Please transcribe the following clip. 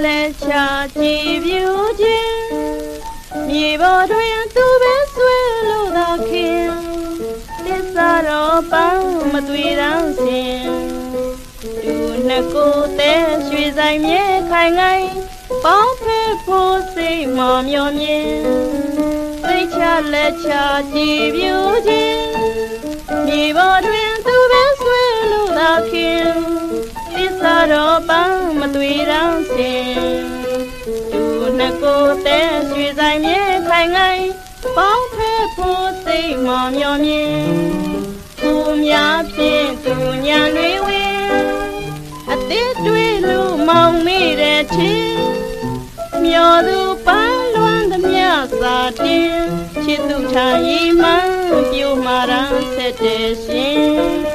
လက်ချကြည်ပြူခြင်းမြေပေါ်တွင်သူပဲဆွဲလို့သာခင်သစ္စာတော်ပန်းမသွေတောင်ရှင်သူနှစ်ကိုယ်တဲ့ရွှေဆိုင်မြဲခိုင်ငိုင်းပေါင်းဖက်ဖို့စိတ်မမျောမြင်သိချလက်ချကြည်ပြူခြင်းမြေပေါ်တွင်သူပဲဆွဲလို့သာခင်သစ္စာတော်ပန်းမသွေတောင်ရှင်သူနှစ်ကိုယ်တဲ့ရွှေဆိုင်မြဲခိုင်ငိုင်းပေါင်းဖက်ဖို့စိတ်မမျောမြင်သူများဖြင့်သူညာတွေဝင်အသေးတွေးလို့မောင်မိတဲ့ချင်းမျောသူပန်းလွမ်းသမျှစာတင်ချစ်သူထားရီမှန်းပြိုမှာရန်ဆက်တဲ့ရှင်